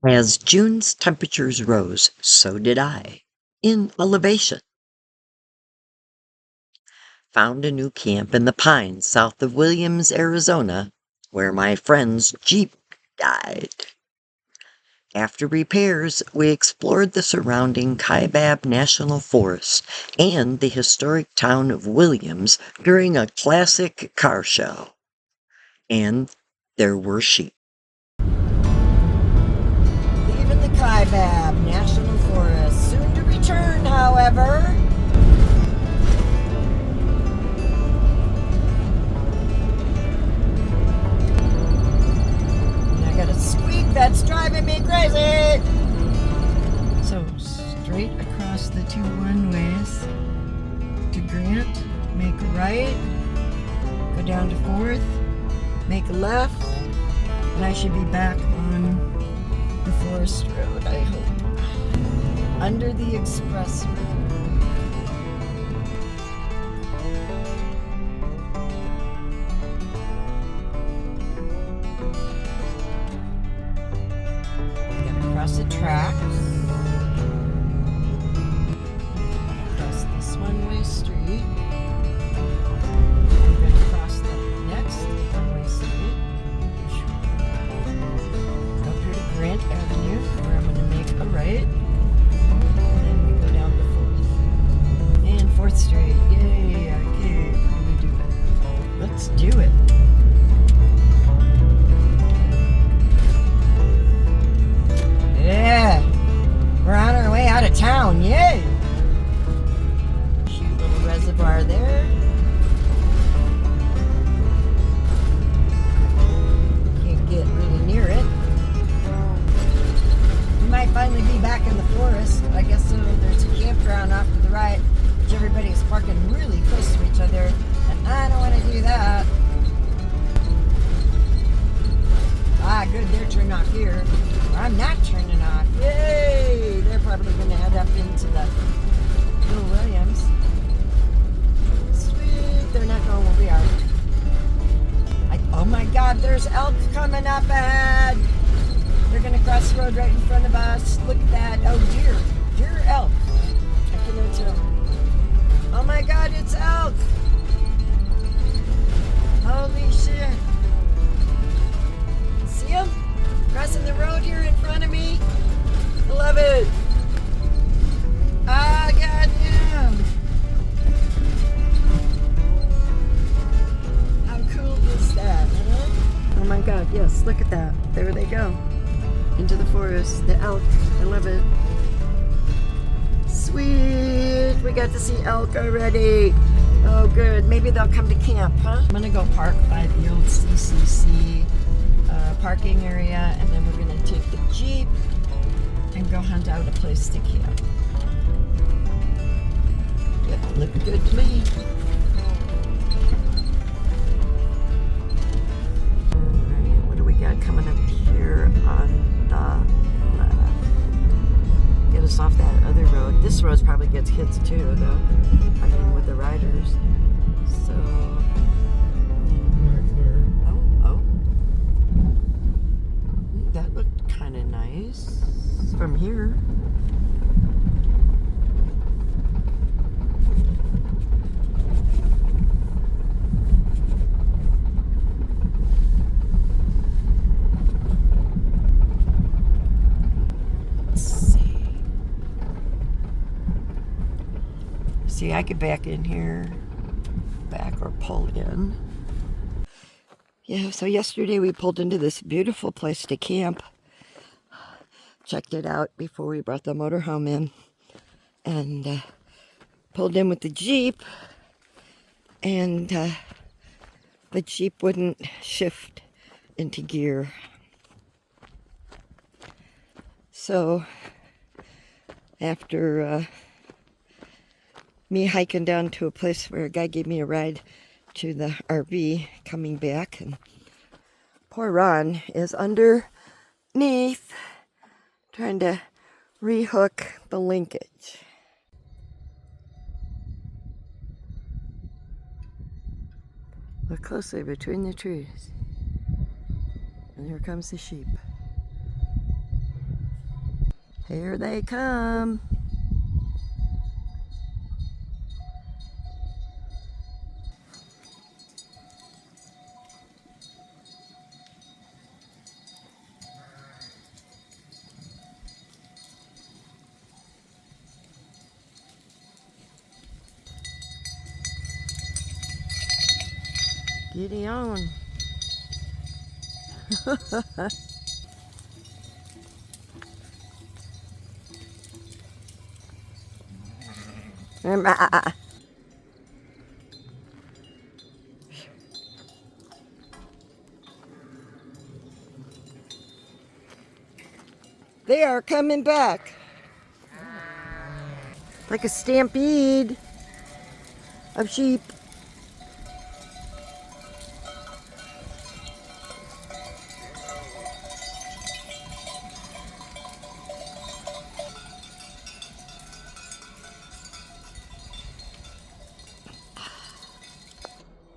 As June's temperatures rose, so did I, in elevation. Found a new camp in the pines south of Williams, Arizona, where my friend's Jeep died. After repairs, we explored the surrounding Kaibab National Forest and the historic town of Williams during a classic car show. And there were sheep. Leaving the Kaibab National Forest, soon to return, however. And I got a squeak that's driving me crazy. So straight across the two one-ways to Grant, make a right, go down to 4th, make a left, and I should be back on the Forest Road, I hope. Under the express road. Gotta cross the tracks. Cross this one-way street. I'm gonna cross the next one-way street. Go through to Grant Avenue, where I'm gonna make a right. And then we go down to 4th. And 4th Street. Yay, okay, we're gonna do it. Let's do it. Yeah, we're on our way out of town, yay! Cute little reservoir there. Can't get really near it. We might finally be back in the forest. I guess there's a campground off to the right, which everybody is parking really close to each other, and I don't want to do that. Ah, good, they're turning off here. I'm not turning off. Yay! They're probably going to head up into the Bill Williams. Sweet, they're not going where we are. Oh my God, there's elk coming up ahead. They're going to cross the road right in front of us. Look at that. Oh, deer. Deer or elk? I cannot tell. Oh my God, it's elk. Holy shit. See them? Crossing the road here in front of me. I love it. Ah, goddamn. How cool is that, huh? Oh my God, yes, look at that. There they go. Into the forest, the elk. I love it. Sweet. We got to see elk already. Oh, good. Maybe they'll come to camp, huh? I'm gonna go park by the old CCC parking area, and then we're gonna take the Jeep and go hunt out a place to camp. Yep, looking good to me. Alright, what do we got coming up here on the left? Get us off that other road. This road probably gets hits too, though. I mean, with the riders. So. That looked kind of nice from here. Let's see, I could back in here, back or pull in. Yeah, so yesterday we pulled into this beautiful place to camp. Checked it out before we brought the motorhome in. And pulled in with the Jeep. And the Jeep wouldn't shift into gear. So after me hiking down to a place where a guy gave me a ride to the RV coming back, and poor Ron is underneath trying to rehook the linkage. Look closely between the trees, and here comes the sheep. Here they come. Get on. They are coming back. Like a stampede of sheep.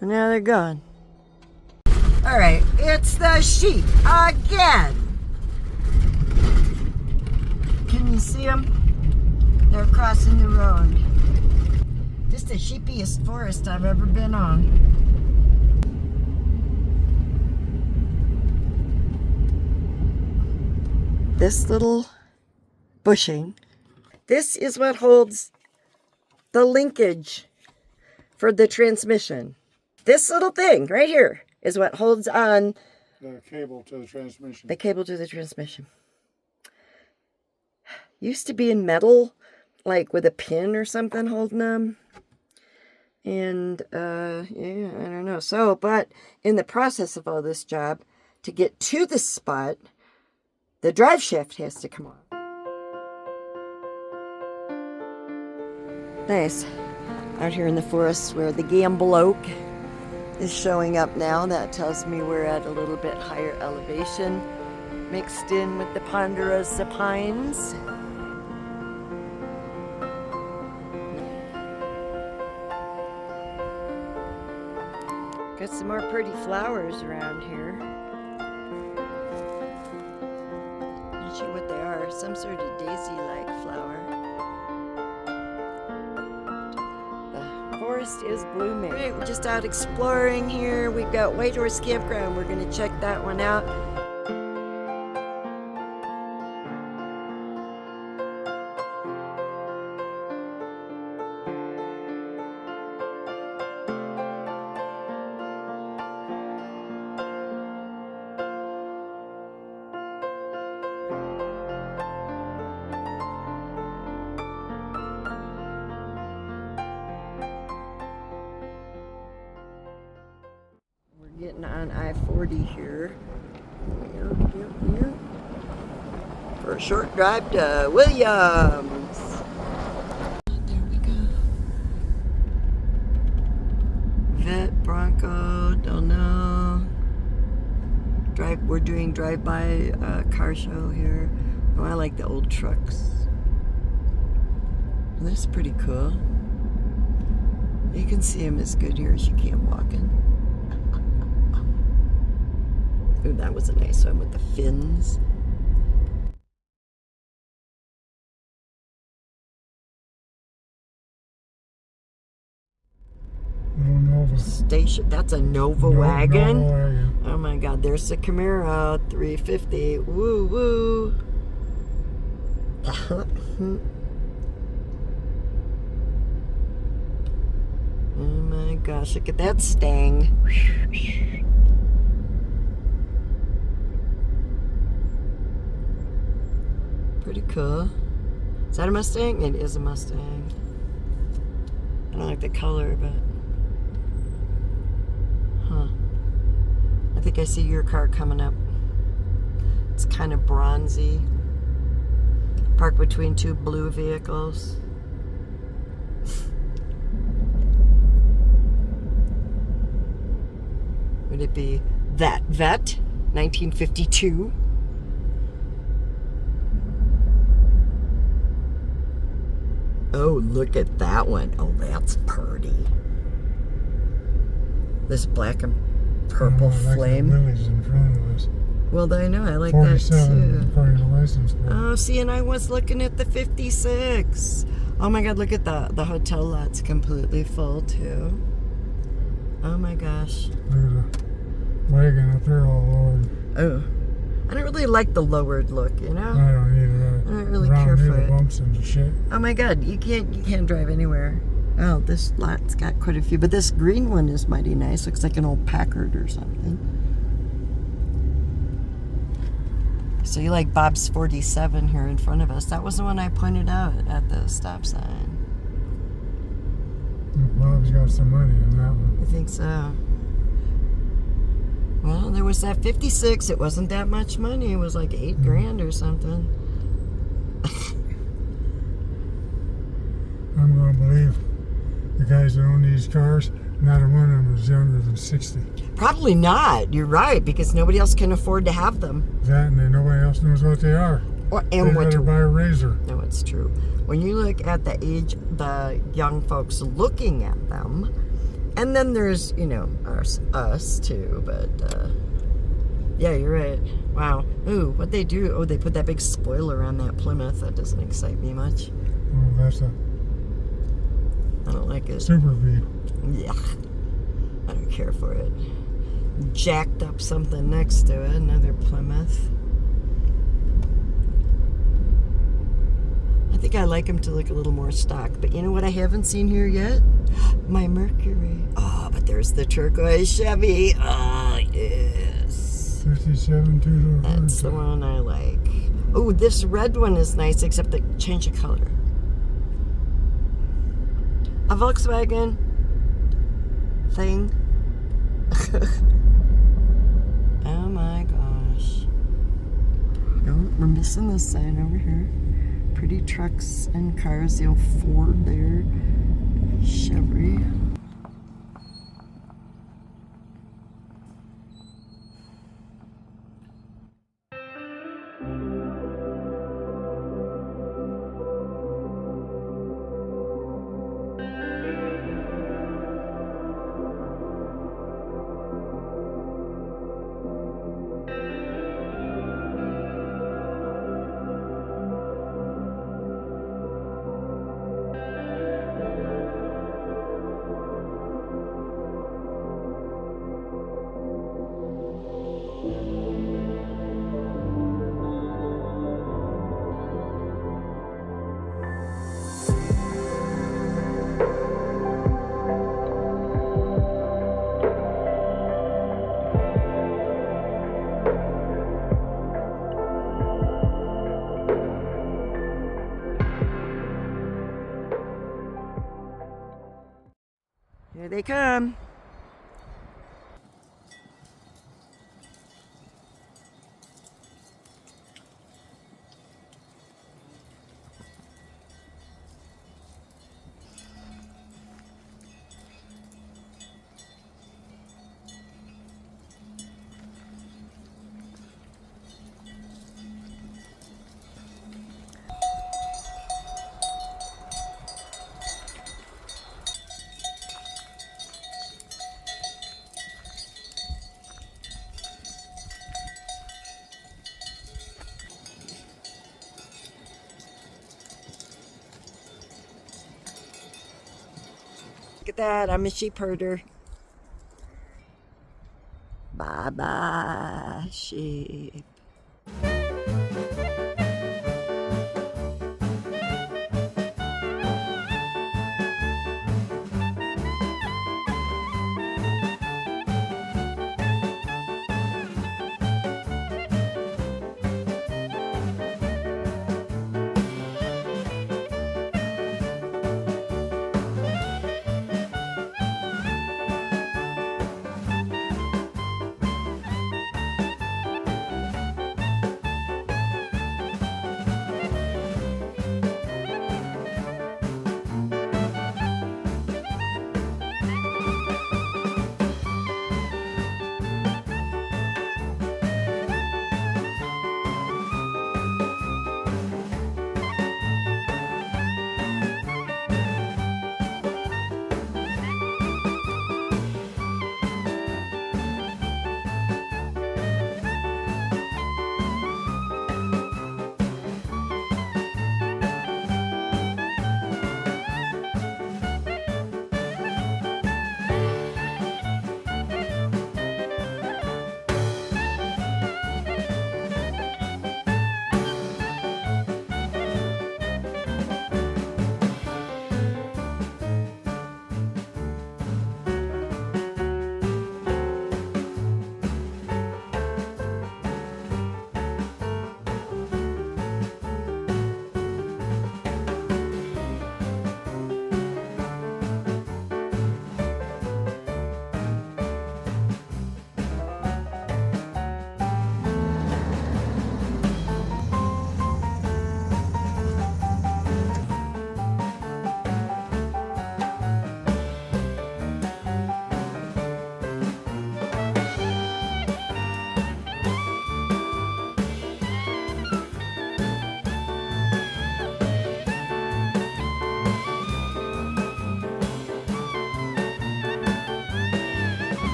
And now they're gone. All right, it's the sheep again. Can you see them? They're crossing the road. Just the sheepiest forest I've ever been on. This little bushing, this is what holds the linkage for the transmission. This little thing right here is what holds on the cable to the transmission. The cable to the transmission. Used to be in metal, like with a pin or something holding them. And, yeah, I don't know. So, but in the process of all this job, to get to the spot, the drive shaft has to come on. Nice. Out here in the forest where the gamble oak is showing up now. That tells me we're at a little bit higher elevation, mixed in with the ponderosa pines. Got some more pretty flowers around here. Not sure what they are. Some sort of daisy-like flower. The forest is blooming. Right, we're just out exploring here. We've got Whitehorse Campground. We're going to check that one out. Getting on I-40 here. For a short drive to Williams. There we go. Vet, Bronco, don't know. We're doing drive-by car show here. Oh, I like the old trucks. This is pretty cool. You can see them as good here as you can walking. Ooh, that was a nice one with the fins. Nova. Station. That's a Nova wagon. Nova wagon. Oh my God, there's the Camaro 350. Woo woo. Oh my gosh, look at that stang. Pretty cool. Is that a Mustang? It is a Mustang. I don't like the color, but... Huh. I think I see your car coming up. It's kind of bronzy. Parked between two blue vehicles. Would it be that Vet, 1952? Oh, look at that one. Oh, that's pretty. This black and purple I like flame. the lilies in front of us. Well, I know, I like that 47 too. according to the license plate. Oh, see, and I was looking at the 56. Oh my God, look at the hotel lot's completely full too. Oh my gosh. There's a wagon up there all lowered. Oh, I don't really like the lowered look, you know? I don't either. I don't really Around care here, for the it. bumps and shit. Oh my God, you can't drive anywhere. Oh, this lot's got quite a few, but this green one is mighty nice. Looks like an old Packard or something. So you like Bob's 47 here in front of us. That was the one I pointed out at the stop sign. Bob's got some money in that one. I think so. Well, there was that 56. It wasn't that much money. It was like $8,000 or something. I'm going to believe the guys that own these cars, not a one of them is younger than 60. Probably not. You're right, because nobody else can afford to have them. That and then nobody else knows what they are. They And what better to buy a razor. No, it's true. When you look at the age, the young folks looking at them, and then there's, you know, us too, but yeah, you're right. Wow. Ooh, what they do? Oh, they put that big spoiler on that Plymouth. That doesn't excite me much. Oh, that's a I don't like it. Super V. Yeah. I don't care for it. Jacked up something next to it, another Plymouth. I think I like them to look a little more stock. But you know what I haven't seen here yet? My Mercury. Oh, but there's the turquoise Chevy. Oh, yes. 57 two-door. That's the one I like. Oh, this red one is nice, except the change of color. A Volkswagen thing. Oh my gosh. Oh, we're missing this sign over here. Pretty trucks and cars. The old Ford there. Chevy. Here they come. Look at that, I'm a sheep herder. Bye-bye, sheep.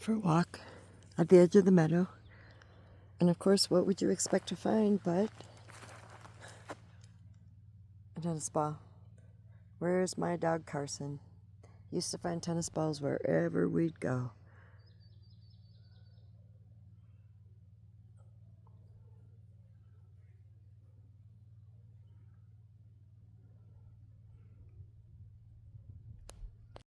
for a walk at the edge of the meadow. And of course, what would you expect to find but a tennis ball? Where's my dog Carson? Used to find tennis balls wherever we'd go.